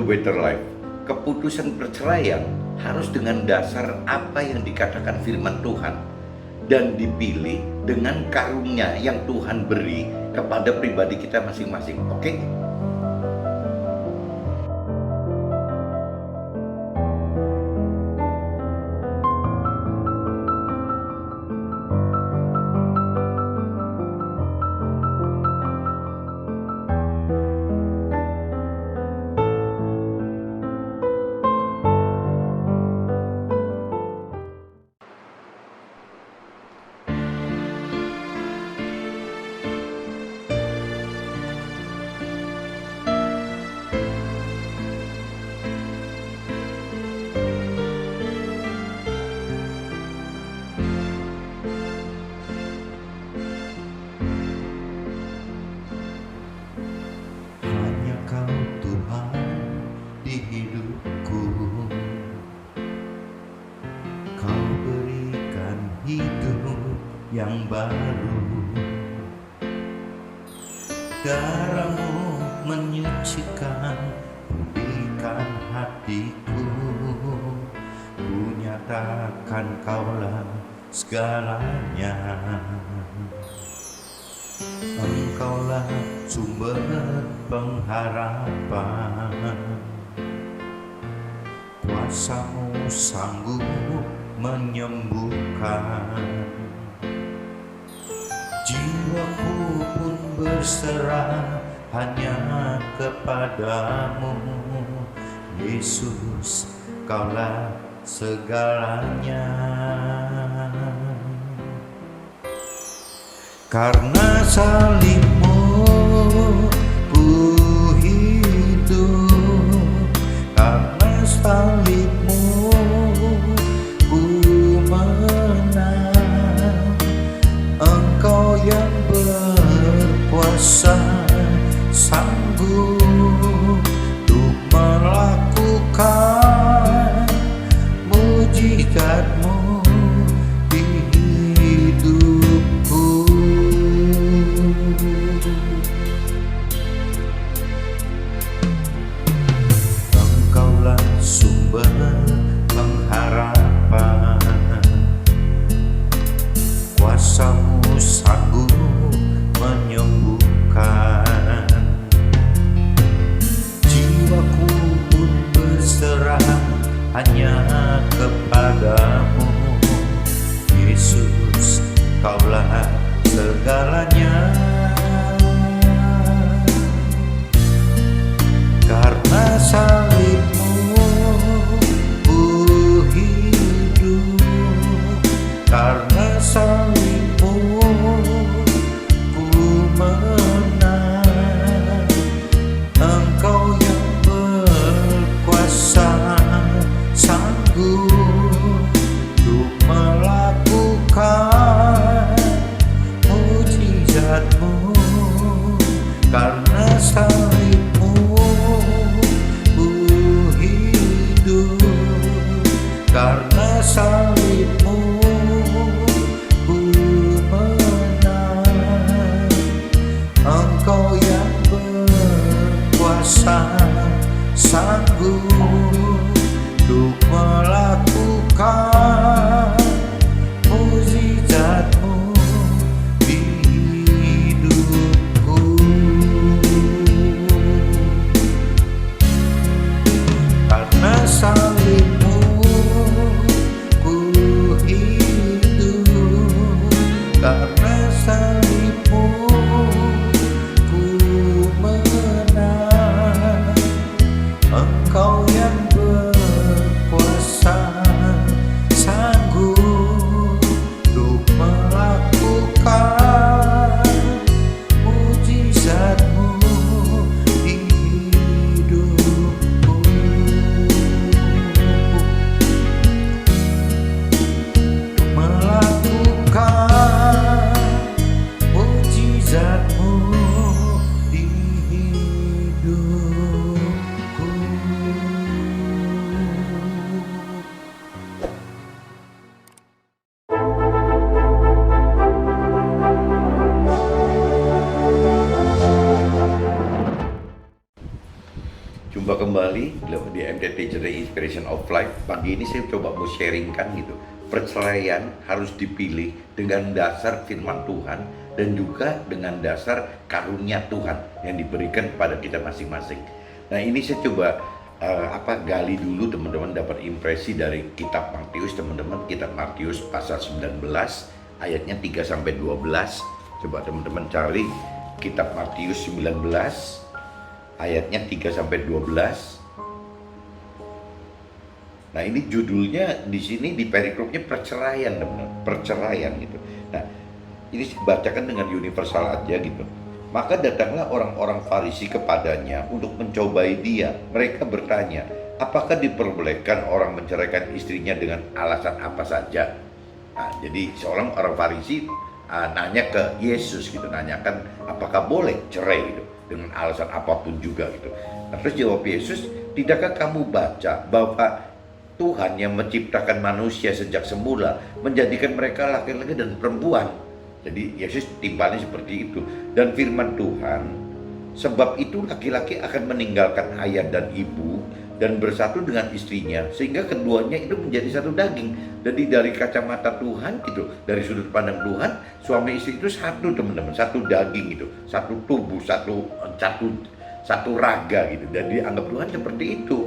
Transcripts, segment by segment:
better life. Keputusan perceraian harus dengan dasar apa yang dikatakan firman Tuhan dan dipilih dengan karunia yang Tuhan beri kepada pribadi kita masing-masing. Oke? Hanya Kau Tuhan di hidupku, Kau berikan hidup yang baru. Darah-Mu menyucikan, pulihkan hatiku. Ku nyatakan Kaulah segalanya. Engkaulah sumber pengharapan, kuasa-Mu sanggup menyembuhkan. Jiwaku pun berserah hanya kepadamu, Yesus, Kaulah segalanya. Karena salib-Mu ku hidup, karena salib-Mu ku menang. Engkau yang berkuasa sanggup untuk melakukan mujizat-Mu di hidupku. Engkaulah sumber pengharapan, kuasa-Mu sanggup menyembuhkan. Jiwaku pun berserah hanya kepadamu, Yesus, Kaulah segalanya. Karena salib-Mu ku hidup, karena salib-Mu ku menang. Engkau yang berkuasa sanggup untuk melakukan mujizat-Mu. Karena salib-Mu ku hidup, karena salib-Mu ku menang. Engkau yang berkuasa sanggup untuk melakukan mujizat-Mu di hidupku. Karena salib-Mu ku hidup, karena salib-Mu ku menang. Engkau yang berkuasa sanggup untuk melakukan mujizat-Mu di hidupku. Melakukan PJJ Inspiration of Life. Pagi ini saya coba mau sharingkan gitu. Perceraian harus dipilih dengan dasar firman Tuhan dan juga dengan dasar karunia Tuhan yang diberikan kepada kita masing-masing. Nah, ini saya coba gali dulu teman-teman, dapat impresi dari kitab Matius teman-teman, kitab Matius pasal 19 ayatnya 3 sampai 12. Coba teman-teman cari kitab Matius 19 ayatnya 3 sampai 12. Nah, ini judulnya di sini di perikrupnya perceraian, teman-teman, perceraian gitu. Nah, ini bacakan dengan universal aja gitu. Maka datanglah orang-orang Farisi kepadanya untuk mencobai dia. Mereka bertanya, apakah diperbolehkan orang menceraikan istrinya dengan alasan apa saja? Nah, jadi seorang orang Farisi nanya ke Yesus gitu, nanyakan apakah boleh cerai gitu dengan alasan apapun juga gitu. Nah, terus jawab Yesus, tidakkah kamu baca bahwa Tuhan yang menciptakan manusia sejak semula menjadikan mereka laki-laki dan perempuan. Jadi Yesus timpalnya seperti itu. Dan firman Tuhan, sebab itu laki-laki akan meninggalkan ayah dan ibu dan bersatu dengan istrinya, sehingga keduanya itu menjadi satu daging. Jadi dari kacamata Tuhan gitu, dari sudut pandang Tuhan, suami istri itu satu, teman-teman, satu daging gitu, satu tubuh, satu raga gitu. Dan dianggap Tuhan seperti itu.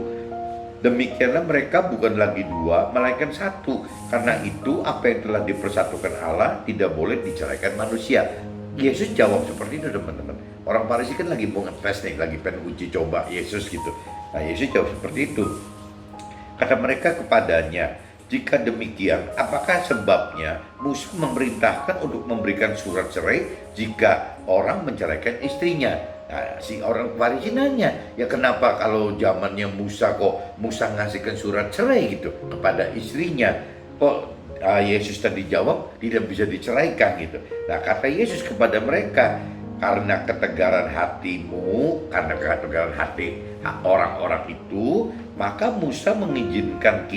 Demikianlah mereka bukan lagi dua, melainkan satu. Karena itu apa yang telah dipersatukan Allah tidak boleh diceraikan manusia. Yesus jawab seperti itu, teman-teman. Orang Farisi kan lagi mau ngetes nih, lagi pengen uji coba Yesus gitu. Nah, Yesus jawab seperti itu. Kata mereka kepadanya, jika demikian, apakah sebabnya Musa memerintahkan untuk memberikan surat cerai jika orang menceraikan istrinya? Nah, si orang Farisi nanya, ya kenapa kalau zamannya Musa kok Musa ngasihkan surat cerai gitu kepada istrinya? Kok Yesus tadi jawab tidak bisa diceraikan gitu. Nah, kata Yesus kepada mereka, karena ketegaran hatimu, karena ketegaran hati orang-orang itu, maka Musa mengizinkan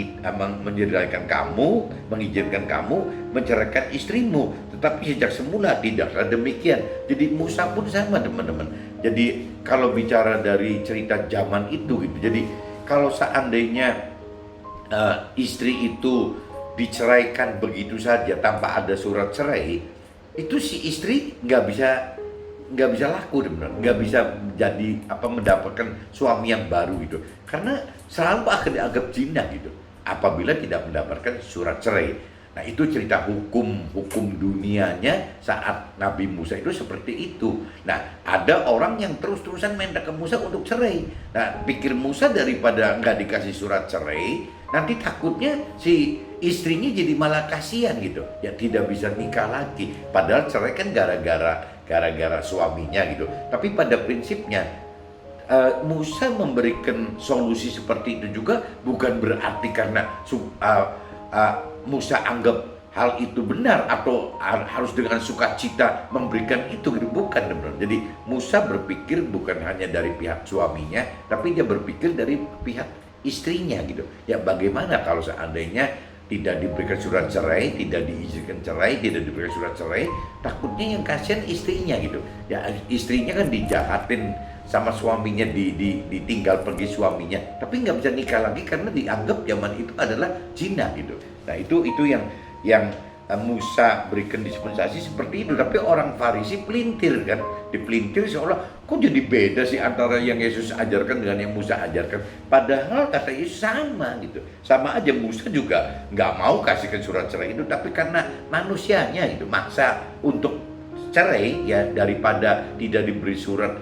kamu menceraikan istrimu. Tetapi sejak semula tidaklah demikian. Jadi Musa pun sama, teman-teman. Jadi kalau bicara dari cerita zaman itu gitu. Jadi kalau seandainya istri itu diceraikan begitu saja tanpa ada surat cerai, itu si istri nggak bisa laku, teman-teman, nggak bisa jadi mendapatkan suami yang baru gitu, karena selalu akan dianggap zina gitu apabila tidak mendapatkan surat cerai. Nah, itu cerita hukum dunianya saat Nabi Musa itu seperti itu. Nah, ada orang yang terus-terusan minta ke Musa untuk cerai. Nah, pikir Musa daripada nggak dikasih surat cerai, nanti takutnya si istrinya jadi malah kasihan gitu, ya tidak bisa nikah lagi. Padahal cerai kan gara-gara suaminya gitu. Tapi pada prinsipnya Musa memberikan solusi seperti itu juga bukan berarti karena Musa anggap hal itu benar atau harus dengan sukacita memberikan itu gitu. Bukan, teman-teman. Jadi Musa berpikir bukan hanya dari pihak suaminya, tapi dia berpikir dari pihak istrinya gitu. Ya bagaimana kalau seandainya tidak diberikan surat cerai, tidak diizinkan cerai, tidak diberikan surat cerai, takutnya yang kasihan istrinya gitu. Ya istrinya kan dijahatin sama suaminya, ditinggal pergi suaminya, tapi nggak bisa nikah lagi karena dianggap zaman itu adalah zina gitu. Nah, itu yang Musa berikan dispensasi seperti itu. Tapi orang Farisi pelintir kan, dipelintir seolah kok jadi beda sih antara yang Yesus ajarkan dengan yang Musa ajarkan. Padahal kata Yesus sama gitu, sama aja. Musa juga nggak mau kasihkan surat cerai itu, tapi karena manusianya gitu maksa untuk cerai, ya daripada tidak diberi surat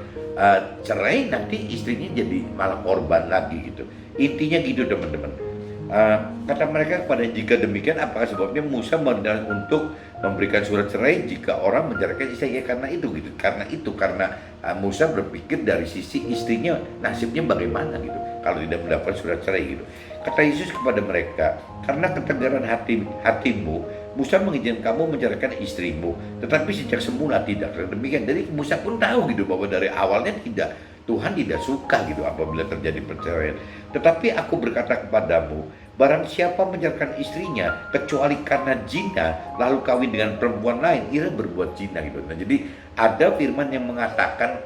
cerai, nanti istrinya jadi malah korban lagi gitu. Intinya gitu, teman-teman. Kata mereka kepada, jika demikian apakah sebabnya Musa memerintahkan untuk memberikan surat cerai jika orang menceraikan istrinya? Karena Musa berpikir dari sisi istrinya, nasibnya bagaimana gitu kalau tidak mendapat surat cerai gitu. Kata Yesus kepada mereka, karena ketegaran hatimu Musa mengizinkan kamu menceraikan istrimu, tetapi sejak semula tidak demikian. Jadi Musa pun tahu gitu bahwa dari awalnya Tuhan tidak suka gitu apabila terjadi perceraian. Tetapi aku berkata kepadamu, barang siapa menceraikan istrinya kecuali karena zina lalu kawin dengan perempuan lain, ia berbuat zina gitu. Nah, jadi ada firman yang mengatakan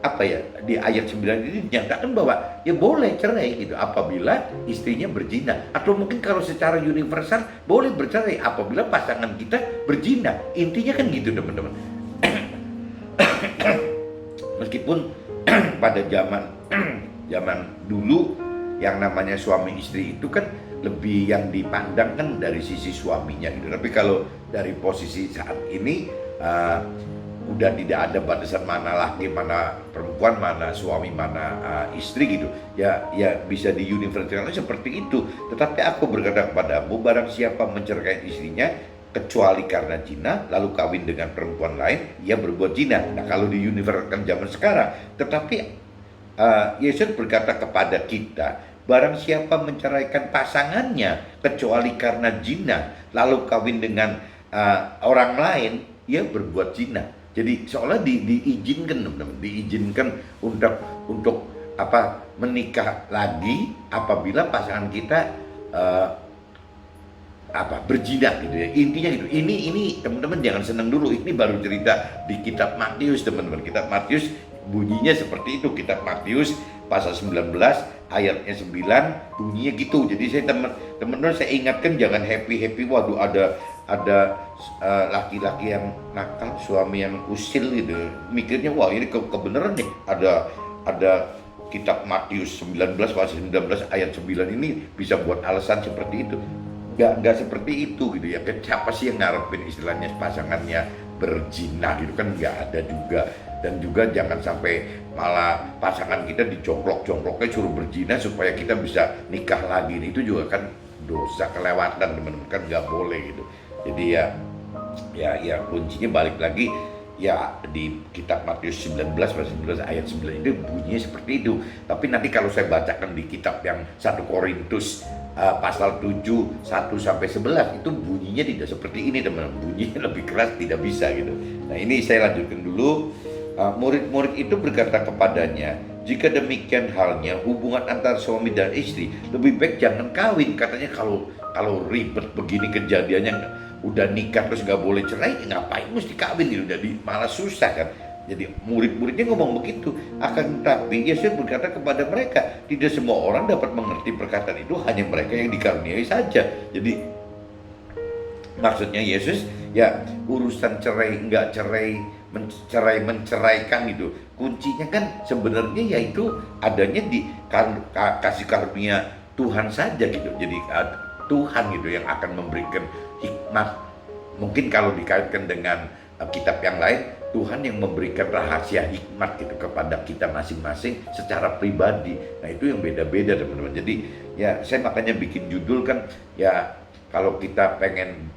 apa ya, di ayat 9 ini dinyatakan bahwa ya boleh cerai gitu apabila istrinya berzina, atau mungkin kalau secara universal boleh bercerai apabila pasangan kita berzina. Intinya kan gitu teman-teman. Meskipun pada zaman dulu yang namanya suami istri itu kan lebih yang dipandang kan dari sisi suaminya gitu. Tapi kalau dari posisi saat ini udah tidak ada batasan mana laki, mana perempuan, mana suami, mana istri gitu. Ya bisa di universalnya seperti itu. Tetapi aku berkata kepadamu, barang siapa menceraikan istrinya kecuali karena zina lalu kawin dengan perempuan lain, ia berbuat zina. Nah, kalau di universalkan zaman sekarang, tetapi Yesus berkata kepada kita, barang siapa menceraikan pasangannya kecuali karena zina lalu kawin dengan orang lain, ia berbuat zina. Jadi seolah diizinkan teman-teman, diizinkan untuk apa, menikah lagi apabila pasangan kita berzina gitu ya. Intinya gitu. Ini teman-teman jangan senang dulu, ini baru cerita di kitab Matius teman-teman. Kitab Matius bunyinya seperti itu. Kitab Matius pasal 19 ayatnya 9 bunyinya gitu. Jadi saya teman-teman saya ingatkan jangan happy waduh ada laki-laki yang nakal, suami yang usil gitu. Mikirnya wah ini kebenaran nih. Ada kitab Matius 19 pasal 19 ayat 9 ini bisa buat alasan seperti itu. Nggak seperti itu gitu ya. Siapa sih yang ngarepin istilahnya pasangannya berzina gitu kan, nggak ada juga. Dan juga jangan sampai malah pasangan kita dijongklok-jongkloknya suruh berzina supaya kita bisa nikah lagi. Itu juga kan dosa, kelewatan teman-teman, kan nggak boleh gitu. Jadi ya kuncinya balik lagi ya di kitab Matius 19 pasal 19 ayat 9 itu bunyinya seperti itu. Tapi nanti kalau saya bacakan di kitab yang 1 Korintus pasal 7 1 sampai 11 itu bunyinya tidak seperti ini teman-teman. Bunyinya lebih keras, tidak bisa gitu. Nah, ini saya lanjutkan dulu. Murid-murid itu berkata kepadanya, jika demikian halnya hubungan antara suami dan istri, lebih baik jangan kawin. Katanya kalau ribet begini kejadiannya, udah nikah terus nggak boleh cerai, ngapain mesti kawin gitu, jadi malah susah kan. Jadi murid-muridnya ngomong begitu. Akan tetapi Yesus berkata kepada mereka, tidak semua orang dapat mengerti perkataan itu, hanya mereka yang dikaruniai saja. Jadi maksudnya Yesus ya urusan cerai nggak cerai, menceraikan itu kuncinya kan sebenarnya yaitu adanya di kasih karunia Tuhan saja gitu. Jadi Tuhan gitu yang akan memberikan hikmat. Mungkin kalau dikaitkan dengan kitab yang lain, Tuhan yang memberikan rahasia hikmat gitu kepada kita masing-masing secara pribadi. Nah, itu yang beda-beda teman-teman. Jadi ya saya makanya bikin judul kan ya, kalau kita pengen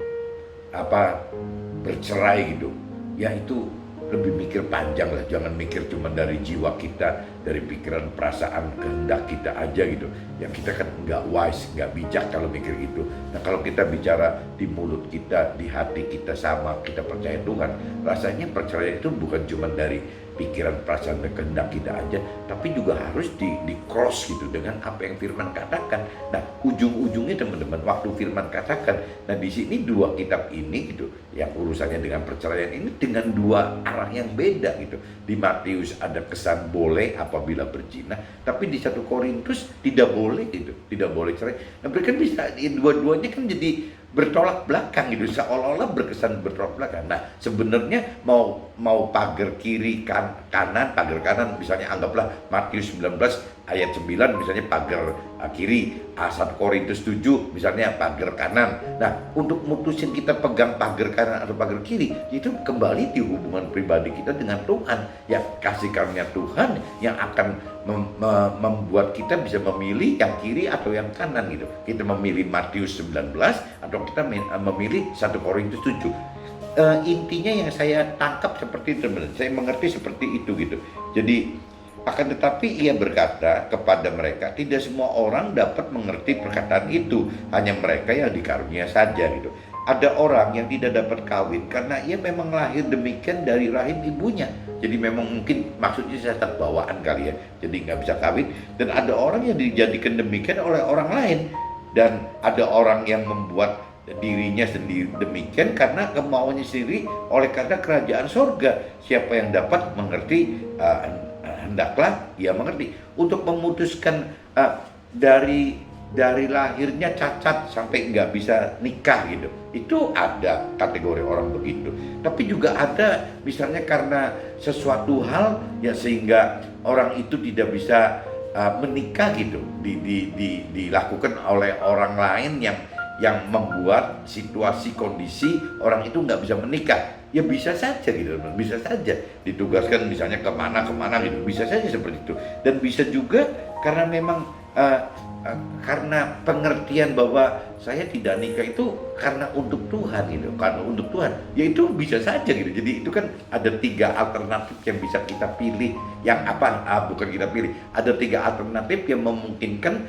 bercerai gitu ya, itu lebih mikir panjang lah, jangan mikir cuma dari jiwa kita, dari pikiran, perasaan, kehendak kita aja gitu. Yang kita kan nggak wise, nggak bijak kalau mikir itu. Nah, kalau kita bicara di mulut kita, di hati kita sama, kita percaya Tuhan, rasanya perceraian itu bukan cuma dari pikiran, perasaan, dan kehendak kita aja, tapi juga harus di cross gitu dengan apa yang Firman katakan. Nah, ujung-ujungnya teman-teman, waktu Firman katakan, nah di sini dua kitab ini gitu, yang urusannya dengan perceraian ini dengan dua arah yang beda gitu. Di Matius ada kesan boleh apabila berzina, tapi di 1 Korintus tidak boleh gitu, tidak boleh cerai. Nah, mereka bisa dua-duanya kan jadi bertolak belakang gitu, seolah-olah berkesan bertolak belakang. Nah, sebenarnya mau pagar kiri kanan, pagar kanan misalnya anggaplah Matius 19 ayat 9 misalnya pagar kiri, 1 Korintus 7 misalnya pagar kanan. Nah, untuk mutusin kita pegang pagar kanan atau pagar kiri, itu kembali di hubungan pribadi kita dengan Tuhan. Ya, kasih karunia Tuhan yang akan membuat kita bisa memilih yang kiri atau yang kanan gitu. Kita memilih Matius 19 atau kita memilih 1 Korintus 7. Intinya yang saya tangkap seperti itu, saya mengerti seperti itu gitu. Jadi akan tetapi ia berkata kepada mereka, tidak semua orang dapat mengerti perkataan itu, hanya mereka yang dikarunia saja gitu. Ada orang yang tidak dapat kawin karena ia memang lahir demikian dari rahim ibunya. Jadi memang mungkin maksudnya cacat bawaan kali ya, jadi nggak bisa kawin. Dan ada orang yang dijadikan demikian oleh orang lain. Dan ada orang yang membuat dirinya sendiri demikian karena kemauannya sendiri oleh karena kerajaan sorga. Siapa yang dapat mengerti, hendaklah ia mengerti. Untuk memutuskan dari lahirnya cacat sampai nggak bisa nikah gitu, itu ada kategori orang begitu. Tapi juga ada misalnya karena sesuatu hal ya sehingga orang itu tidak bisa menikah gitu, dilakukan oleh orang lain yang membuat situasi kondisi orang itu nggak bisa menikah. Ya bisa saja gitu, bisa saja ditugaskan misalnya kemana gitu, bisa saja seperti itu. Dan bisa juga karena memang karena pengertian bahwa saya tidak nikah itu karena untuk Tuhan gitu, karena untuk Tuhan, ya itu bisa saja gitu. Jadi itu kan ada 3 alternatif yang bisa kita pilih, yang bukan kita pilih, ada 3 alternatif yang memungkinkan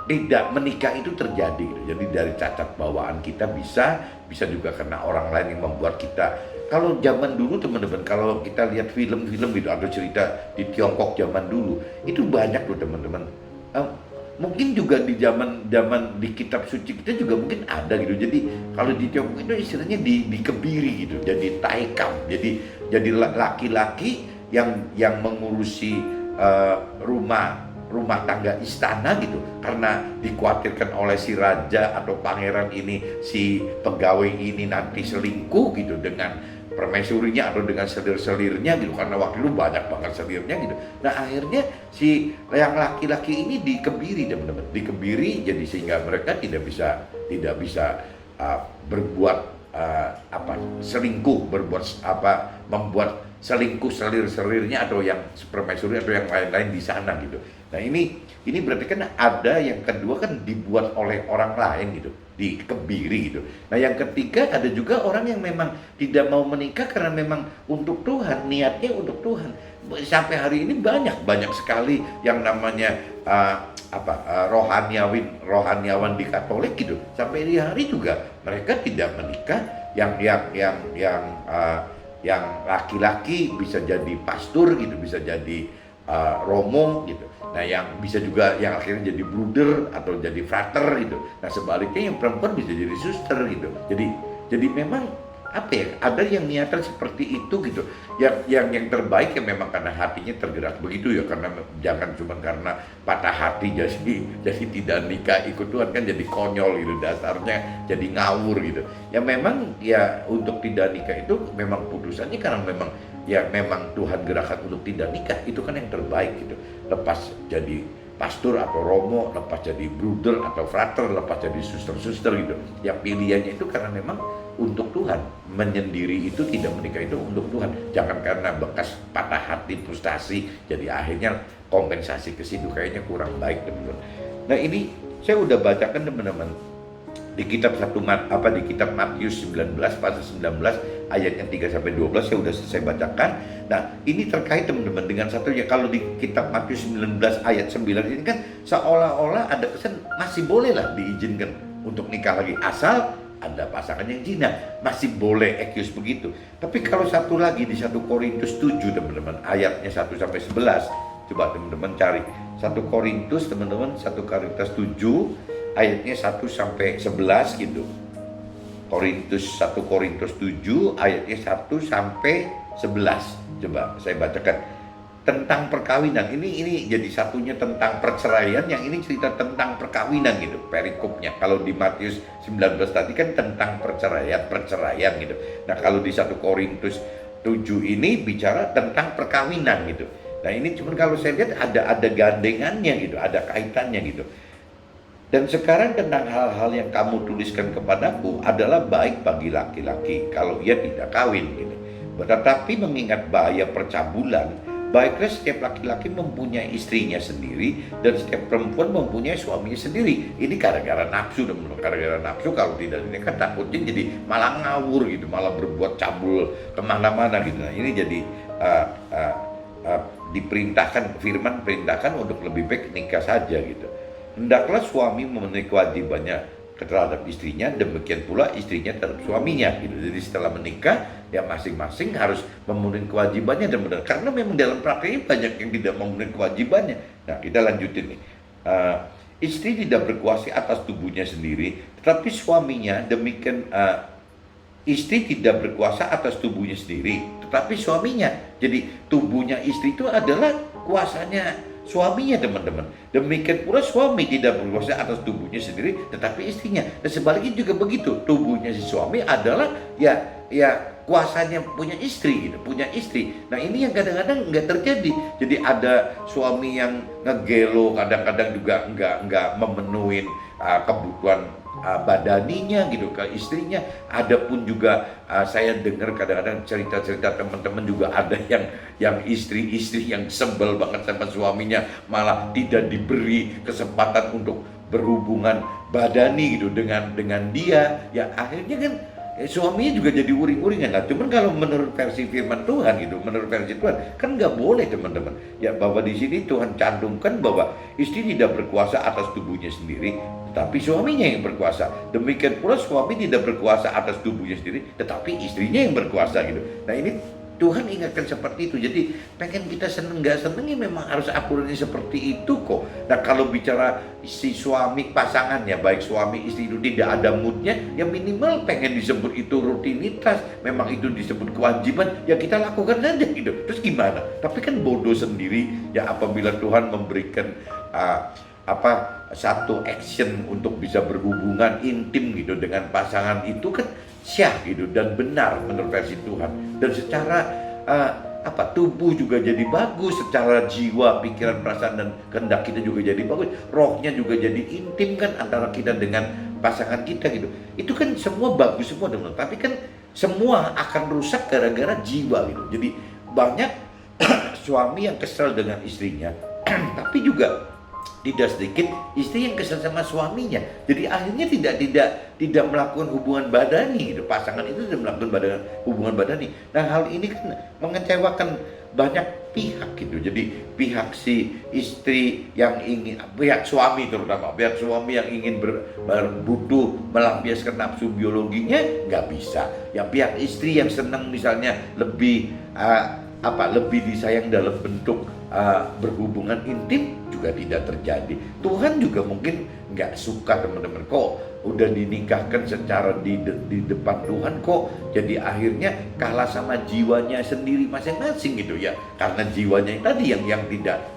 tidak menikah itu terjadi gitu. Jadi dari cacat bawaan kita bisa juga karena orang lain yang membuat kita. Kalau zaman dulu teman-teman, kalau kita lihat film-film gitu atau cerita di Tiongkok zaman dulu, itu banyak loh teman-teman. Mungkin juga di zaman di kitab suci kita juga mungkin ada gitu. Jadi kalau di Tiongkok itu istilahnya dikebiri gitu, jadi taikam. Jadi laki-laki yang mengurusi rumah tangga istana gitu, karena dikhawatirkan oleh si raja atau pangeran ini, si pegawai ini nanti selingkuh gitu dengan permaisurinya atau dengan selir-selirnya gitu, karena waktu itu banyak banget selirnya gitu. Nah akhirnya si yang laki-laki ini dikebiri teman-teman, dikebiri jadi sehingga mereka tidak bisa berbuat selingkuh, membuat selingkuh selir-selirnya atau yang permaisuri atau yang lain-lain di sana gitu. Nah ini berarti kan ada yang kedua kan dibuat oleh orang lain gitu, dikebiri gitu. Nah yang ketiga ada juga orang yang memang tidak mau menikah karena memang untuk Tuhan, niatnya untuk Tuhan. Sampai hari ini banyak sekali yang namanya rohaniawan di Katolik gitu. Sampai di hari juga mereka tidak menikah, yang laki-laki bisa jadi pastor gitu, bisa jadi romo gitu. Nah yang bisa juga yang akhirnya jadi bruder atau jadi frater gitu. Nah sebaliknya yang perempuan bisa jadi suster gitu. Jadi memang ada yang niatan seperti itu gitu. Yang terbaik ya memang karena hatinya tergerak begitu ya, karena jangan cuma karena patah hati jadi tidak nikah ikut Tuhan, kan jadi konyol gitu dasarnya, jadi ngawur gitu. Ya memang ya untuk tidak nikah itu memang putusannya karena memang Tuhan gerakan untuk tidak nikah, itu kan yang terbaik gitu. Lepas jadi pastor atau romo, lepas jadi bruder atau frater, lepas jadi suster-suster gitu. Yang pilihannya itu karena memang untuk Tuhan. Menyendiri itu, tidak menikah itu untuk Tuhan. Jangan karena bekas patah hati, frustasi, jadi akhirnya kompensasi ke situ, kayaknya kurang baik teman-teman. Nah ini saya udah bacakan teman-teman di kitab di kitab Matius 19 pasal 19 ayatnya 3-12 saya udah selesai bacakan. Nah ini terkait teman-teman dengan satunya, kalau di kitab Matius 19 ayat 9 ini kan seolah-olah ada kesan masih boleh lah diizinkan untuk nikah lagi asal ada pasangan yang zina, masih boleh excuse begitu. Tapi kalau satu lagi di 1 Korintus 7 teman-teman ayatnya 1-11, coba teman-teman cari 1 Korintus teman-teman, 1 Korintus 7 ayatnya 1-11 gitu. 1 Korintus 7 ayatnya 1-11. Coba saya bacakan tentang perkawinan. Ini jadi satunya tentang perceraian, yang ini cerita tentang perkawinan gitu perikopnya. Kalau di Matius 19 tadi kan tentang perceraian gitu. Nah kalau di 1 Korintus 7 ini bicara tentang perkawinan gitu. Nah ini cuman kalau saya lihat ada gandengannya gitu, ada kaitannya gitu. Dan sekarang tentang hal-hal yang kamu tuliskan kepadaku adalah baik bagi laki-laki kalau ia tidak kawin gitu. Tetapi mengingat bahaya percabulan, baiklah setiap laki-laki mempunyai istrinya sendiri dan setiap perempuan mempunyai suaminya sendiri. Ini gara-gara nafsu, gara-gara nafsu kalau tidak dinikah takutnya jadi malah ngawur gitu, malah berbuat cabul kemana-mana gitu. Nah ini jadi diperintahkan, firman perintahkan untuk lebih baik nikah saja gitu. Hendaklah suami memenuhi kewajibannya terhadap istrinya, demikian pula istrinya terhadap suaminya gitu. Jadi setelah menikah ya masing-masing harus memenuhi kewajibannya, dan benar karena memang dalam prakteknya banyak yang tidak memenuhi kewajibannya. Nah kita lanjutin nih. istri tidak berkuasa atas tubuhnya sendiri, tetapi suaminya. Demikian istri tidak berkuasa atas tubuhnya sendiri, tetapi suaminya. Jadi tubuhnya istri itu adalah kuasanya suaminya, teman-teman. Demikian pula suami tidak berkuasa atas tubuhnya sendiri, tetapi istrinya. Dan sebaliknya juga begitu. Tubuhnya si suami adalah ya kuasanya punya istri gitu, punya istri. Nah ini yang kadang-kadang nggak terjadi. Jadi ada suami yang ngegelo, kadang-kadang juga nggak memenuhi kebutuhan badaninya gitu ke istrinya. Adapun juga saya dengar kadang-kadang cerita-cerita teman-teman juga ada yang istri-istri yang sebel banget sama suaminya, malah tidak diberi kesempatan untuk berhubungan badani gitu dengan dia. Ya akhirnya kan suaminya juga jadi uring-uringan. Nah, cuman kalau menurut versi firman Tuhan gitu, menurut versi Tuhan kan nggak boleh, teman-teman. Ya bahwa di sini Tuhan cantumkan bahwa istri tidak berkuasa atas tubuhnya sendiri, tetapi suaminya yang berkuasa. Demikian pula suami tidak berkuasa atas tubuhnya sendiri, tetapi istrinya yang berkuasa gitu. Nah ini Tuhan ingatkan seperti itu. Jadi pengen kita seneng nggak seneng ya memang harus aturannya seperti itu kok. Nah kalau bicara si suami pasangannya, baik suami istri itu tidak ada moodnya, ya minimal pengen disebut itu rutinitas, memang itu disebut kewajiban, ya kita lakukan saja gitu. Terus gimana? Tapi kan bodoh sendiri ya apabila Tuhan memberikan satu action untuk bisa berhubungan intim gitu dengan pasangan itu kan syah gitu dan benar menurut versi Tuhan. Dan secara tubuh juga jadi bagus, secara jiwa, pikiran, perasaan dan kehendak kita juga jadi bagus, rohnya juga jadi intim kan antara kita dengan pasangan kita gitu. Itu kan semua bagus semua, teman-teman. Tapi kan semua akan rusak gara-gara jiwa gitu. Jadi banyak suami yang kesal dengan istrinya, tapi juga tidak sedikit istri yang kesal sama suaminya. Jadi akhirnya tidak melakukan hubungan badani gitu. Pasangan itu tidak melakukan hubungan badani. Nah hal ini kan mengecewakan banyak pihak gitu. Jadi pihak si istri yang ingin, pihak suami terutama, pihak suami yang ingin berbutuh melampiaskan nafsu biologinya nggak bisa. Ya pihak istri yang senang misalnya lebih lebih disayang dalam bentuk berhubungan intim juga tidak terjadi. Tuhan juga mungkin nggak suka, teman-teman, kok udah dinikahkan secara di depan Tuhan kok jadi akhirnya kalah sama jiwanya sendiri masing-masing gitu ya, karena jiwanya yang tadi yang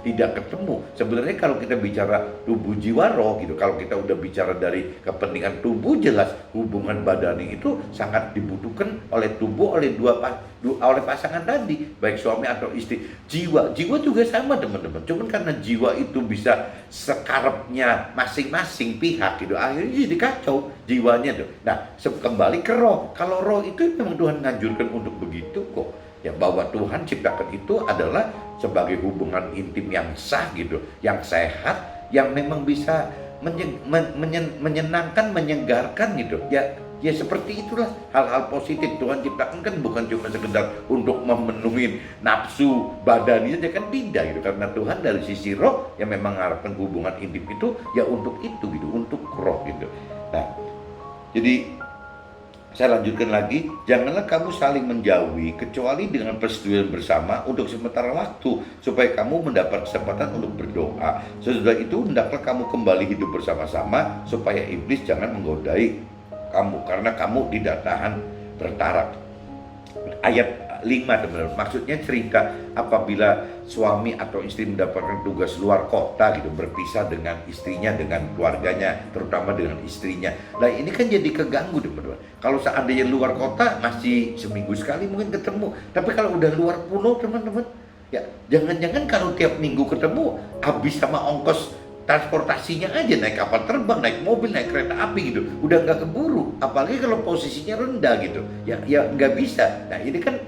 tidak ketemu. Sebenarnya kalau kita bicara tubuh jiwa roh gitu, kalau kita udah bicara dari kepentingan tubuh, jelas hubungan badani itu sangat dibutuhkan oleh tubuh, oleh oleh pasangan tadi, baik suami atau istri. Jiwa juga sama, teman-teman. Cuman karena jiwa itu bisa sekarepnya masing-masing pihak gitu, akhirnya jadi kacau jiwanya tuh. Nah, kembali ke roh. Kalau roh itu memang Tuhan nganjurkan untuk begitu kok. Ya bahwa Tuhan ciptakan itu adalah sebagai hubungan intim yang sah gitu, yang sehat, yang memang bisa menyenangkan, menyegarkan gitu. Ya seperti itulah hal-hal positif Tuhan ciptakan kan bukan cuma sekedar untuk memenuhi nafsu badani saja kan, tidak gitu. Karena Tuhan dari sisi roh yang memang mengharapkan hubungan intim itu ya untuk itu gitu, untuk roh gitu. Nah, jadi saya lanjutkan lagi, janganlah kamu saling menjauhi kecuali dengan persetujuan bersama untuk sementara waktu supaya kamu mendapat kesempatan untuk berdoa. Sesudah itu hendaklah kamu kembali hidup bersama-sama supaya iblis jangan menggodai kamu karena kamu tidak tahan bertarak. Ayat 5, teman-teman, maksudnya cerita apabila suami atau istri mendapatkan tugas luar kota gitu, berpisah dengan istrinya, dengan keluarganya, terutama dengan istrinya. Nah ini kan jadi keganggu, teman-teman. Kalau seandainya luar kota masih seminggu sekali mungkin ketemu, tapi kalau udah luar pulau, teman-teman, ya jangan-jangan kalau tiap minggu ketemu habis sama ongkos transportasinya aja, naik kapal terbang, naik mobil, naik kereta api gitu, udah nggak keburu. Apalagi kalau posisinya rendah gitu, ya nggak bisa. Nah ini kan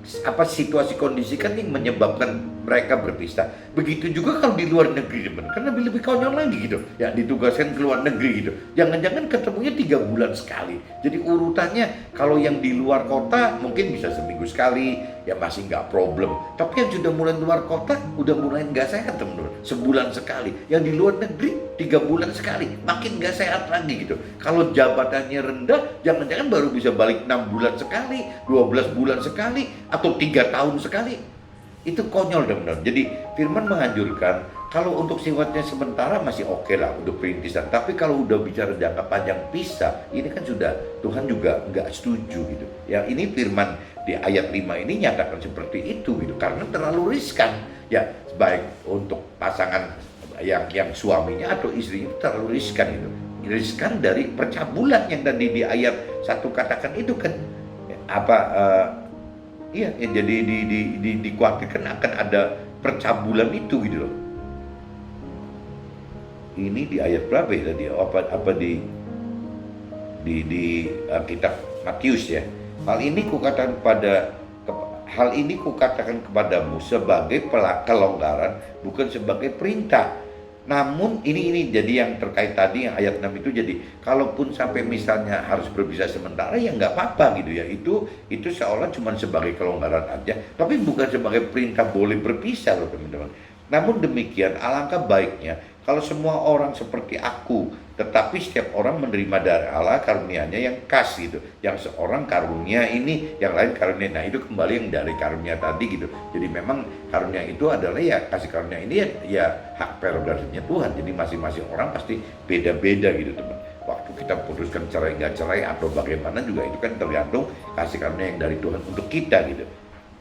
situasi kondisi kan yang menyebabkan mereka berpisah. Begitu juga kalau di luar negeri, teman, kan lebih konyol lagi gitu. Ya ditugaskan ke luar negeri gitu, jangan-jangan ketemunya 3 bulan sekali. Jadi urutannya kalau yang di luar kota mungkin bisa seminggu sekali, ya masih nggak problem. Tapi yang sudah mulai luar kota udah mulai nggak sehat, teman-teman, sebulan sekali. Yang di luar negeri 3 bulan sekali, makin nggak sehat lagi gitu. Kalau jabatannya rendah, jangan-jangan baru bisa balik 6 bulan sekali, 12 bulan sekali, atau 3 tahun sekali. Itu konyol, teman-teman. Jadi firman menganjurkan Kalau untuk sifatnya sementara masih oke lah untuk perintisan. Tapi kalau udah bicara jangka panjang bisa, ini kan sudah Tuhan juga nggak setuju gitu. Ya ini firman di ayat 5 ini nyatakan seperti itu gitu. Karena terlalu riskan. Ya baik untuk pasangan yang suaminya atau istrinya itu terlalu riskan gitu. Riskan dari percabulan yang tadi di ayat 1 katakan itu kan iya ya, jadi dikhawatirkan akan ada percabulan itu gitu loh. Ini di ayat berapa ya tadi? Apa di kitab Matius ya. Hal ini kukatakan kepadamu sebagai kelonggaran, bukan sebagai perintah. Namun ini jadi yang terkait tadi yang ayat 6 itu, jadi kalaupun sampai misalnya harus berpisah sementara ya nggak apa-apa gitu ya. Itu seolah cuma sebagai kelonggaran aja, tapi bukan sebagai perintah boleh berpisah loh teman-teman. Namun demikian alangkah baiknya kalau semua orang seperti aku, tetapi setiap orang menerima dari Allah karunia-Nya yang khas gitu. Yang seorang karunia ini, yang lain karunia. Nah itu kembali yang dari karunia tadi gitu. Jadi memang karunia itu adalah ya kasih karunia ini ya hak prerogatifnya Tuhan. Jadi masing-masing orang pasti beda-beda gitu teman. Waktu kita putuskan cerai nggak cerai atau bagaimana juga itu kan tergantung kasih karunia yang dari Tuhan untuk kita gitu.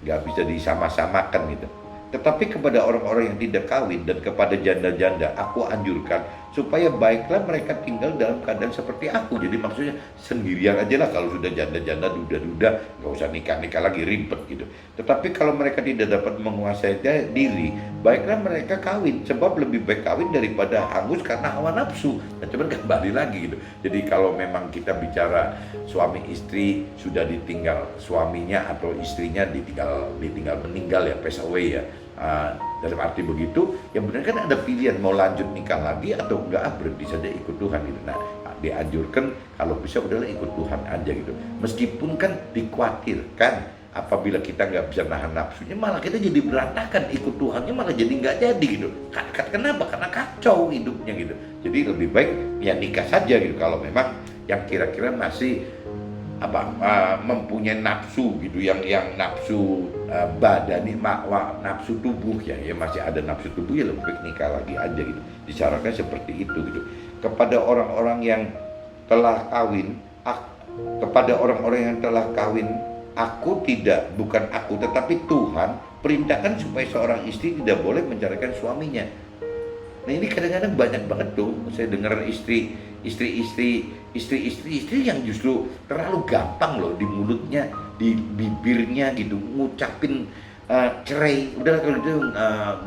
Nggak bisa disama-samakan gitu. Tetapi kepada orang-orang yang tidak kawin dan kepada janda-janda aku anjurkan supaya baiklah mereka tinggal dalam keadaan seperti aku. Jadi maksudnya sendirian aja lah kalau sudah janda-janda duda-duda, nggak usah nikah-nikah lagi ribet gitu. Tetapi kalau mereka tidak dapat menguasai diri, baiklah mereka kawin, sebab lebih baik kawin daripada hangus karena hawa nafsu. Nah coba kembali lagi gitu. Jadi kalau memang kita bicara suami istri sudah ditinggal suaminya atau istrinya ditinggal meninggal ya, pass away ya. Dalam arti begitu, yang benar kan ada pilihan mau lanjut nikah lagi atau enggak, berhenti saja ikut Tuhan gitu. Nah, dianjurkan kalau bisa udahlah ikut Tuhan aja gitu. Meskipun kan dikhawatirkan apabila kita nggak bisa nahan nafsunya, malah kita jadi berantakan, ikut Tuhannya malah jadi nggak jadi gitu. Kenapa? Karena kacau hidupnya gitu. Jadi lebih baik ya nikah saja gitu kalau memang yang kira-kira masih mempunyai nafsu gitu, yang nafsu badani, nafsu tubuh ya masih ada nafsu tubuh, ya lebih baik nikah lagi aja gitu. Disarankan seperti itu gitu. Kepada orang-orang yang telah kawin, bukan aku tetapi Tuhan perintahkan supaya seorang istri tidak boleh menceraikan suaminya. Nah ini kadang-kadang banyak banget tuh saya dengar istri yang justru terlalu gampang loh di mulutnya, di bibirnya gitu ngucapin cerai, udah kalau gitu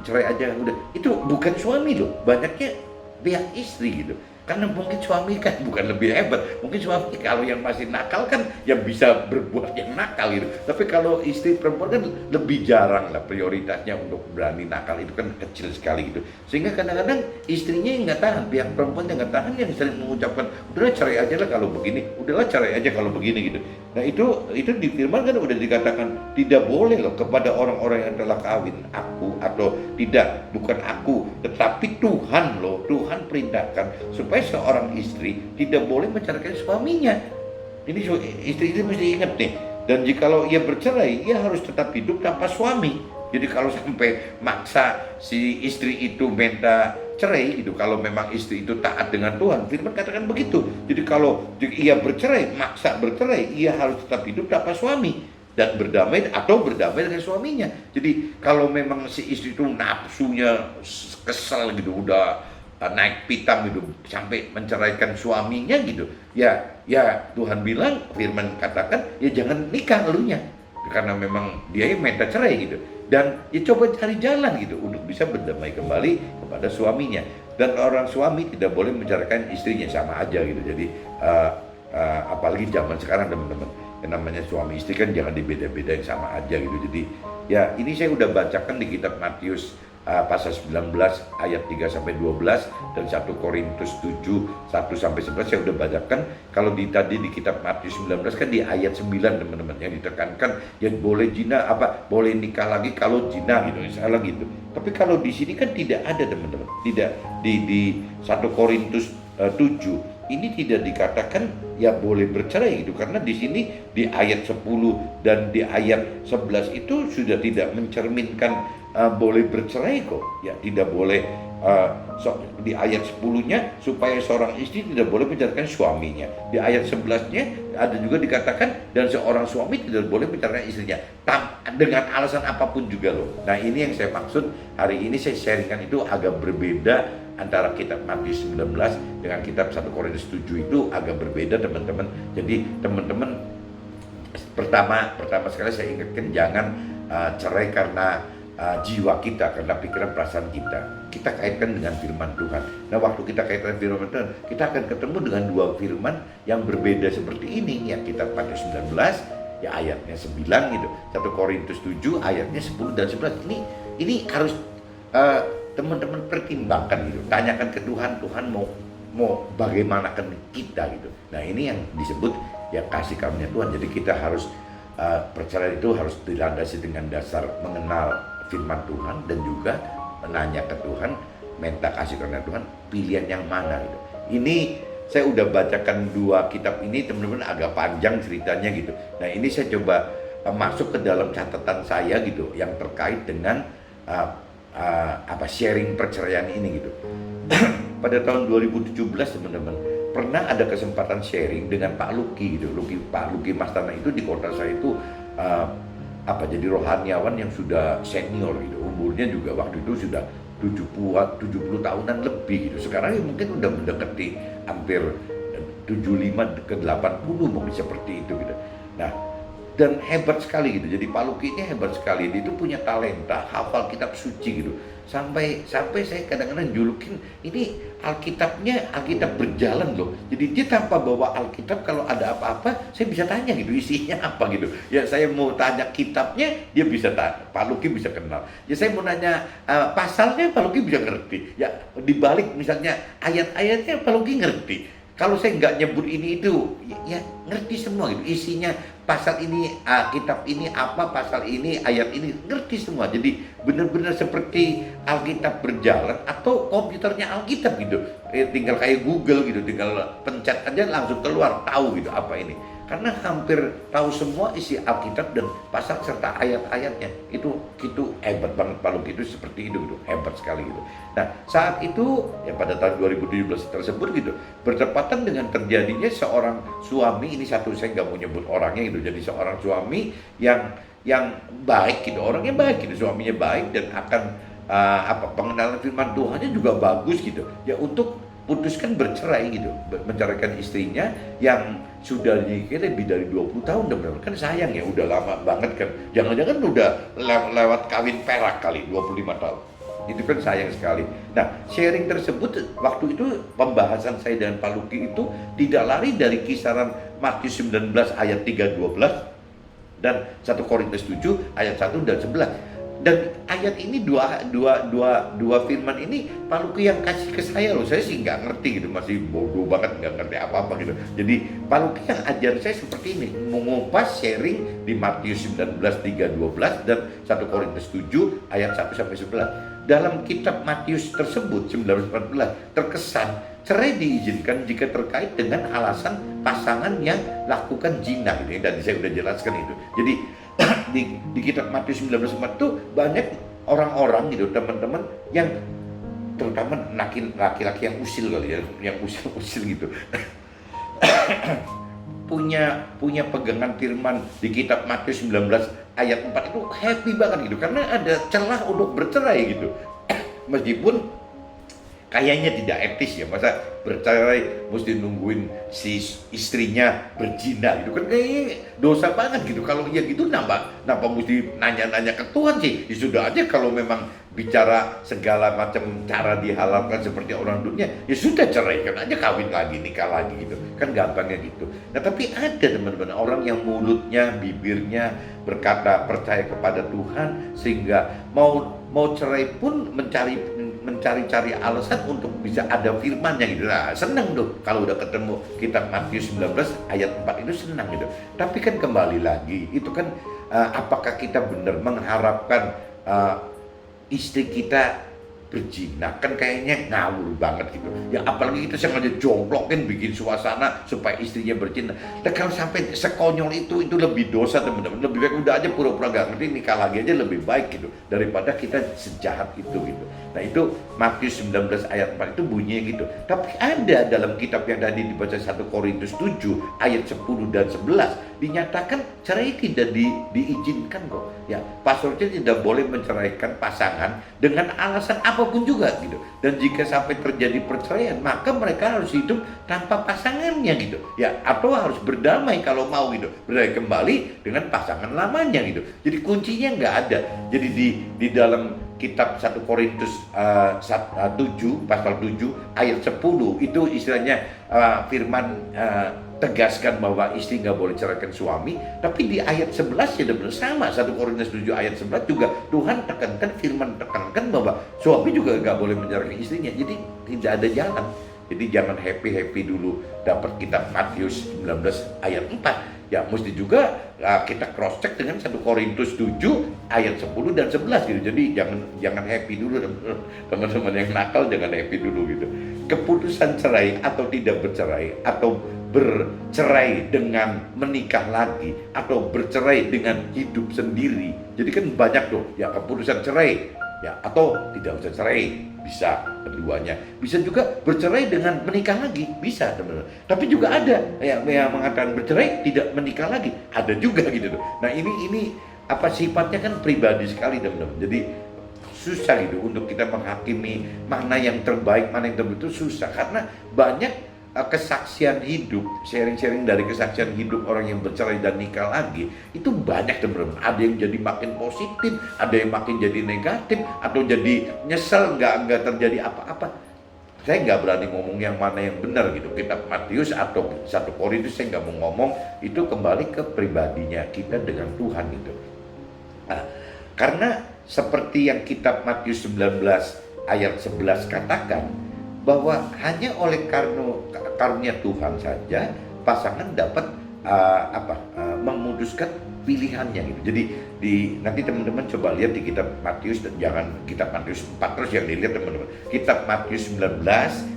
cerai aja udah. Itu bukan suami loh, banyaknya pihak istri gitu. Karena mungkin suami kan bukan lebih hebat, mungkin suami kalau yang masih nakal kan yang bisa berbuat yang nakal gitu. Tapi kalau istri perempuan kan lebih jarang lah, prioritasnya untuk berani nakal itu kan kecil sekali gitu. Sehingga kadang-kadang istrinya yang nggak tahan, pihak perempuan yang nggak tahan, yang sering mengucapkan udahlah cerai aja lah kalau begini, udahlah cerai aja kalau begini gitu. Nah itu di firman kan udah dikatakan tidak boleh loh kepada orang-orang yang telah kawin, aku atau tidak, bukan aku tetapi Tuhan loh, Tuhan perintahkan supaya seorang istri tidak boleh menceraikan suaminya. Ini istri itu mesti ingat nih. Dan jikalau ia bercerai, ia harus tetap hidup tanpa suami. Jadi kalau sampai maksa si istri itu minta cerai gitu, kalau memang istri itu taat dengan Tuhan, firman katakan begitu. Jadi kalau ia bercerai, maksa bercerai, ia harus tetap hidup tanpa suami dan berdamai dengan suaminya. Jadi kalau memang si istri itu nafsunya kesel gitu, udah naik pitam gitu sampai menceraikan suaminya gitu, ya Tuhan bilang, firman katakan ya jangan nikah elunya, karena memang dia yang minta cerai gitu. Dan ya coba cari jalan gitu untuk bisa berdamai kembali kepada suaminya. Dan orang suami tidak boleh menceraikan istrinya, sama aja gitu. Jadi apalagi zaman sekarang teman-teman, yang namanya suami istri kan jangan dibeda-bedain, sama aja gitu. Jadi ya ini saya udah bacakan di kitab Matius pasal 19 ayat 3-12 dan 1 Korintus 7 1-11 saya udah bacakan. Kalau tadi di kitab Matius 19 kan di ayat 9 teman-teman yang ditekankan yang boleh zina, boleh nikah lagi kalau zina gitu, salah gitu. Tapi kalau di sini kan tidak ada teman-teman, tidak di 1 Korintus 7 ini tidak dikatakan ya boleh bercerai gitu, karena di sini di ayat 10 dan di ayat 11 itu sudah tidak mencerminkan boleh bercerai kok, ya tidak boleh Di ayat 10-nya supaya seorang istri tidak boleh menceraikan suaminya. Di ayat 11-nya ada juga dikatakan dan seorang suami tidak boleh menceraikan istrinya dengan alasan apapun juga loh. Nah, ini yang saya maksud hari ini saya sharingkan itu agak berbeda antara kitab Matius 19 dengan kitab 1 Korintus 7 itu agak berbeda teman-teman. Jadi teman-teman pertama sekali saya ingatkan jangan cerai karena jiwa kita, karena pikiran perasaan kita kaitkan dengan firman Tuhan. Nah, waktu kita kaitkan firman Tuhan, kita akan ketemu dengan dua firman yang berbeda seperti ini. Yang kitab Matius 19 ya ayatnya 9 gitu, 1 Korintus 7 ayatnya 10 dan 11. Ini harus teman-teman pertimbangkan gitu, tanyakan ke Tuhan, Tuhan mau bagaimanakan kita gitu. Nah, ini yang disebut ya kasih karunia Tuhan. Jadi kita harus perceraian itu harus dilandasi dengan dasar mengenal firman Tuhan dan juga menanya ke Tuhan, minta kasih karunia Tuhan, pilihan yang mana gitu. Ini saya udah bacakan dua kitab ini teman-teman, agak panjang ceritanya gitu. Nah, ini saya coba masuk ke dalam catatan saya gitu yang terkait dengan sharing perceraian ini gitu. Pada tahun 2017 teman-teman, pernah ada kesempatan sharing dengan Pak Luki gitu. Pak Luki Mastana itu di kota saya itu jadi rohaniawan yang sudah senior gitu. Umurnya juga waktu itu sudah 70 tahunan lebih gitu. Sekarang ya mungkin udah mendekati hampir 75 ke 80 mungkin seperti itu gitu. Nah, dan hebat sekali gitu. Jadi Pak Luki ini hebat sekali. Dia itu punya talenta hafal kitab suci gitu. Sampai saya kadang-kadang julukin ini Alkitab berjalan loh. Jadi dia tanpa bawa Alkitab, kalau ada apa-apa saya bisa tanya gitu isinya apa gitu. Ya saya mau tanya kitabnya dia bisa tanya, Pak Luki bisa kenal. Ya saya mau nanya pasalnya Pak Luki bisa ngerti. Ya dibalik misalnya ayat-ayatnya Pak Luki ngerti. Kalau saya nggak nyebut ini itu, ya ngerti semua gitu isinya. Pasal ini, kitab ini apa, pasal ini, ayat ini, ngerti semua. Jadi benar-benar seperti Alkitab berjalan atau komputernya Alkitab gitu. Tinggal kayak Google gitu, tinggal pencet aja langsung keluar tahu gitu apa ini. Karena hampir tahu semua isi Alkitab dan pasal serta ayat-ayatnya. Itu hebat banget Pak Luki itu seperti itu gitu, hebat sekali gitu. Nah, saat itu ya pada tahun 2017 tersebut gitu, bertepatan dengan terjadinya seorang suami, ini satu saya nggak mau nyebut orangnya gitu. Jadi seorang suami yang baik gitu, orangnya baik gitu, suaminya baik dan akan pengenalan firman Tuhannya juga bagus gitu. Ya untuk putuskan bercerai gitu, menceraikan istrinya yang sudah nikah lebih dari 20 tahun udah, kan sayang ya, udah lama banget kan, jangan-jangan udah lewat kawin perak kali 25 tahun, itu kan sayang sekali. Nah, sharing tersebut waktu itu pembahasan saya dengan Pak Luki itu tidak lari dari kisaran Matius 19 ayat 3-12 dan 1 Korintus 7 ayat 1 dan 11. Dan ayat ini dua firman ini Pak Luki yang kasih ke saya loh. Saya sih nggak ngerti gitu, masih bodoh banget, nggak ngerti apa-apa gitu. Jadi Pak Luki yang ajar saya seperti ini, mengupas sharing di Matius 19 3-12 dan 1 Korintus 7 ayat 1-11. Dalam kitab Matius tersebut 19-14 terkesan cerai diizinkan jika terkait dengan alasan pasangan yang lakukan zina gitu. Dan saya udah jelaskan itu. Jadi di kitab Matius 19 itu banyak orang-orang gitu teman-teman yang terutama laki-laki yang usil kali ya, yang usil gitu punya pegangan firman di kitab Matius 19 ayat 4 itu happy banget gitu karena ada celah untuk bercerai gitu. Meskipun kayaknya tidak etis ya, masa bercerai mesti nungguin si istrinya berzina gitu kan, kayaknya dosa banget gitu. Kalau ya gitu nambah mesti nanya-nanya ke Tuhan sih. Ya sudah aja kalau memang bicara segala macam cara dihalalkan seperti orang dunia, ya sudah ceraikan aja, kawin lagi, nikah lagi gitu kan, gampangnya gitu. Nah tapi ada teman-teman orang yang mulutnya, bibirnya berkata percaya kepada Tuhan sehingga mau cerai pun mencari-cari alasan untuk bisa ada firmannya gitu. Nah, senang tuh kalau udah ketemu kitab Matius 19 ayat 4 itu senang gitu. Tapi kan kembali lagi, itu kan apakah kita benar mengharapkan istri kita berzina, kan kayaknya ngawur banget gitu. Ya apalagi kita sengaja jonglokin bikin suasana supaya istrinya berzina. Dan kalau sampai sekonyol itu lebih dosa teman-teman. Lebih baik udah aja pura-pura gak ngerti, nikah lagi aja lebih baik gitu daripada kita sejahat itu gitu. Nah itu Matius 19 ayat 4 itu bunyinya gitu. Tapi ada dalam kitab yang tadi dibaca 1 Korintus 7 ayat 10 dan 11 dinyatakan cerai tidak diizinkan kok. Ya, pastornya tidak boleh menceraikan pasangan dengan alasan apapun juga gitu. Dan jika sampai terjadi perceraian, maka mereka harus hidup tanpa pasangannya gitu. Ya, atau harus berdamai kalau mau gitu. Berdamai kembali dengan pasangan lamanya gitu. Jadi kuncinya nggak ada. Jadi di dalam kitab 1 Korintus 7 pasal 7 ayat 10 itu istilahnya firman tegaskan bahwa istri nggak boleh ceraikan suami, tapi di ayat 11 ya benar sama 1 Korintus 7 ayat 11 juga Tuhan tekankan, firman tekankan bahwa suami juga nggak boleh menceraikan istrinya. Jadi tidak ada jalan. Jadi jangan happy dulu dapat kitab Matius 19 ayat 4. Ya mesti juga kita cross check dengan 1 Korintus 7 ayat 10 dan 11 gitu. Jadi jangan happy dulu teman-teman yang nakal, jangan happy dulu gitu. Keputusan cerai atau tidak bercerai, atau bercerai dengan menikah lagi, atau bercerai dengan hidup sendiri. Jadi kan banyak tuh ya keputusan cerai ya, atau tidak usah cerai, bisa keduanya. Bisa juga bercerai dengan menikah lagi, bisa teman-teman. Tapi juga ada yang mengatakan bercerai tidak menikah lagi, ada juga gitu tuh. Nah ini apa sifatnya kan pribadi sekali teman-teman. Jadi susah gitu untuk kita menghakimi mana yang terbaik, mana yang terbaik itu susah karena banyak kesaksian hidup, sharing-sharing dari kesaksian hidup orang yang bercerai dan nikah lagi itu banyak teman-teman. Ada yang jadi makin positif, ada yang makin jadi negatif, atau jadi nyesel nggak terjadi apa-apa. Saya nggak berani ngomong yang mana yang benar gitu. Kitab Matius atau 1 Korintus saya nggak mau ngomong, itu kembali ke pribadinya kita dengan Tuhan gitu. Nah, karena seperti yang kitab Matius 19 ayat 11 katakan, bahwa hanya oleh karunia Tuhan saja pasangan dapat memutuskan pilihannya gitu. Jadi nanti teman-teman coba lihat di kitab Matius, dan jangan kitab Matius 4 terus yang dilihat teman-teman. Kitab Matius 19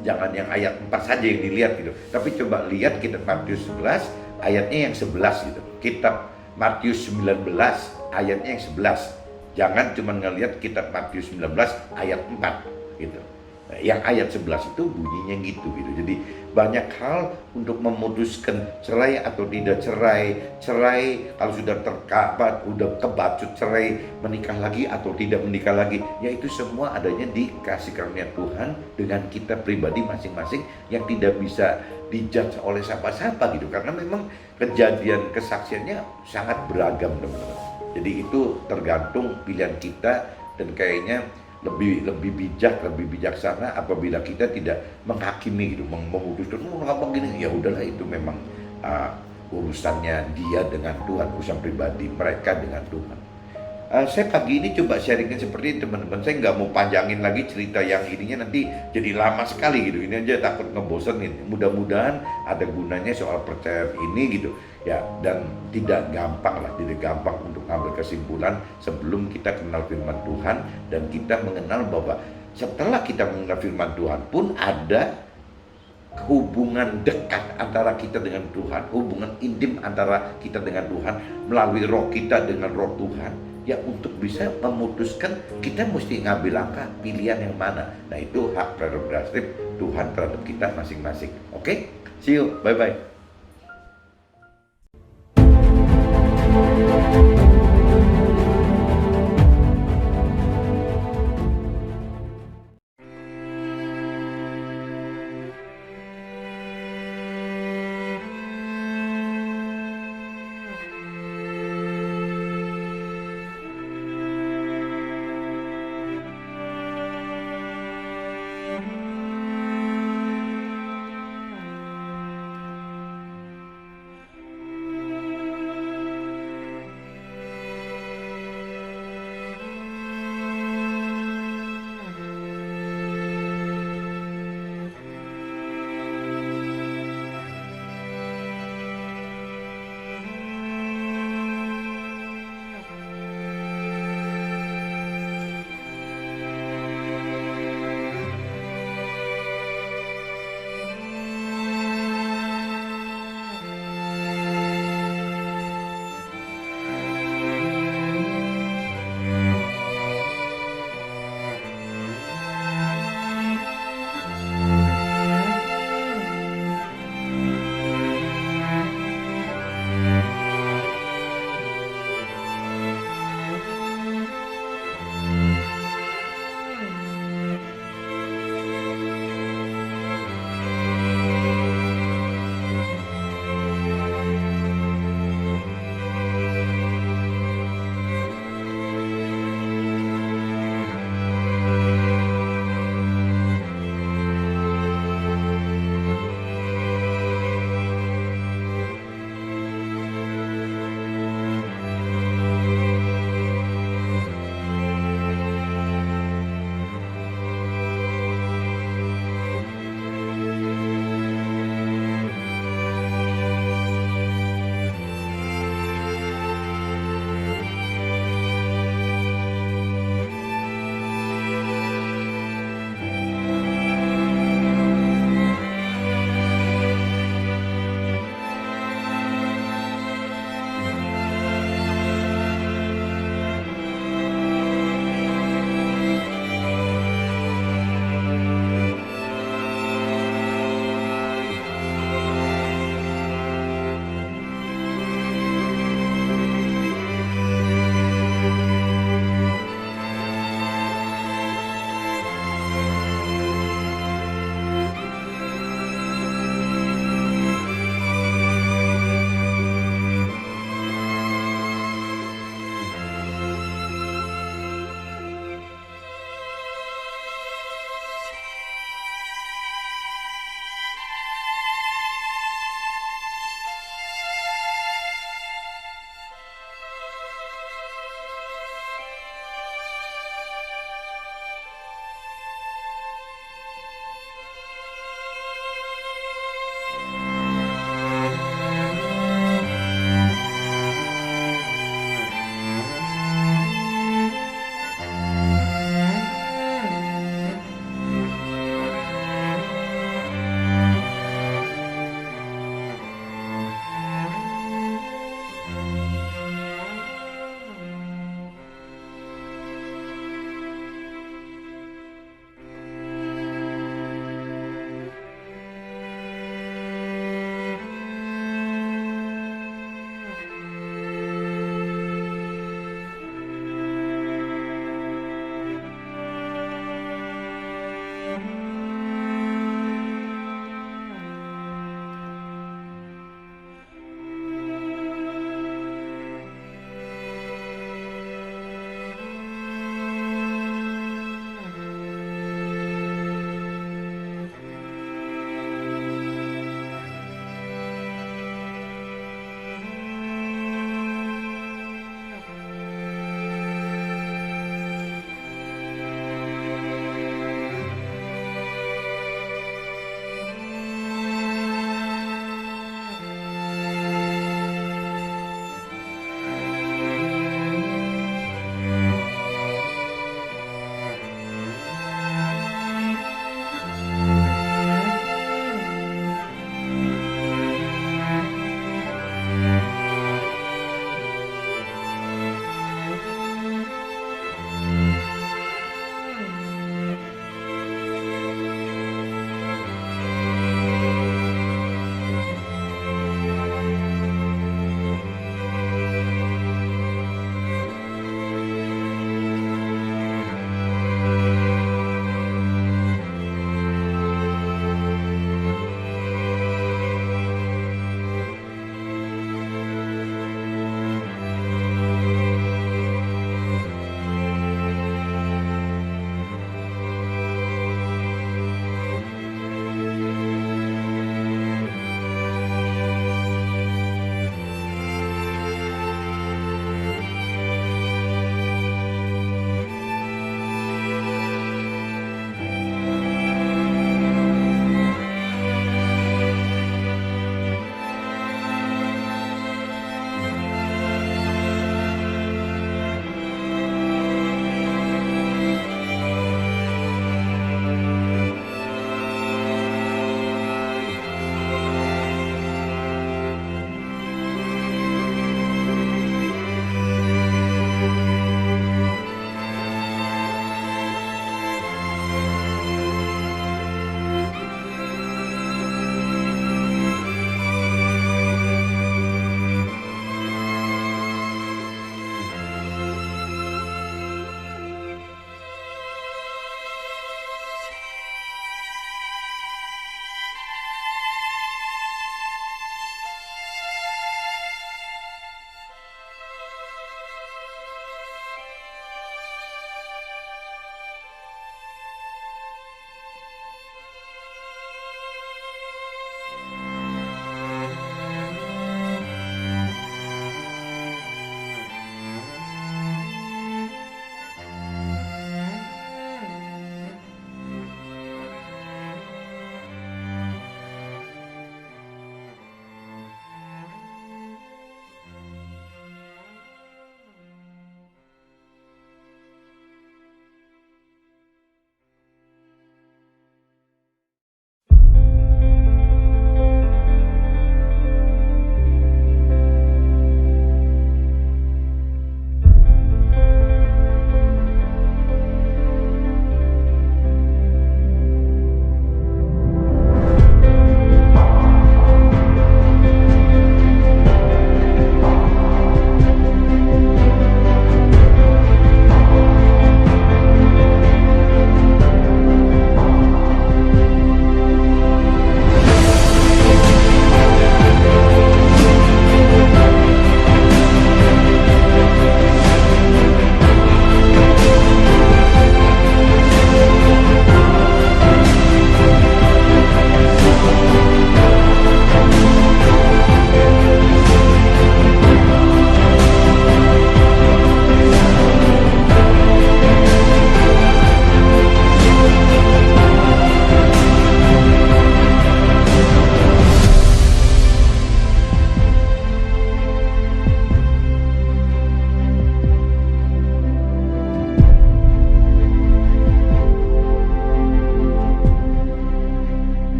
jangan yang ayat 4 saja yang dilihat gitu. Tapi coba lihat kitab Matius 11 ayatnya yang 11 gitu. Kitab Matius 19 ayatnya yang 11. Jangan cuma ngelihat kitab Matius 19 ayat 4 gitu. Yang ayat 11 itu bunyinya gitu. Jadi banyak hal untuk memutuskan cerai atau tidak cerai kalau sudah udah kebacut cerai, menikah lagi atau tidak menikah lagi, yaitu semua adanya di kasih karunia Tuhan dengan kita pribadi masing-masing yang tidak bisa dijudge oleh siapa-siapa gitu, karena memang kejadian kesaksiannya sangat beragam teman-teman. Jadi itu tergantung pilihan kita, dan kayaknya lebih bijak, lebih bijaksana apabila kita tidak menghakimi gitu, memutuskan apa gini, ya udahlah itu memang urusannya dia dengan Tuhan, urusan pribadi mereka dengan Tuhan. Saya pagi ini coba sharingin seperti ini teman-teman. Saya nggak mau panjangin lagi cerita yang ininya, nanti jadi lama sekali gitu. Ini aja takut ngebosenin. Mudah-mudahan ada gunanya soal percaya ini gitu ya, dan tidak gampang untuk ambil kesimpulan sebelum kita kenal firman Tuhan, dan kita mengenal bahwa setelah kita mengenal firman Tuhan pun ada hubungan dekat antara kita dengan Tuhan, hubungan intim antara kita dengan Tuhan melalui roh kita dengan roh Tuhan, ya untuk bisa memutuskan kita mesti ngambil langkah pilihan yang mana. Nah itu hak prerogatif Tuhan terhadap kita masing-masing. Oke? See you, bye-bye.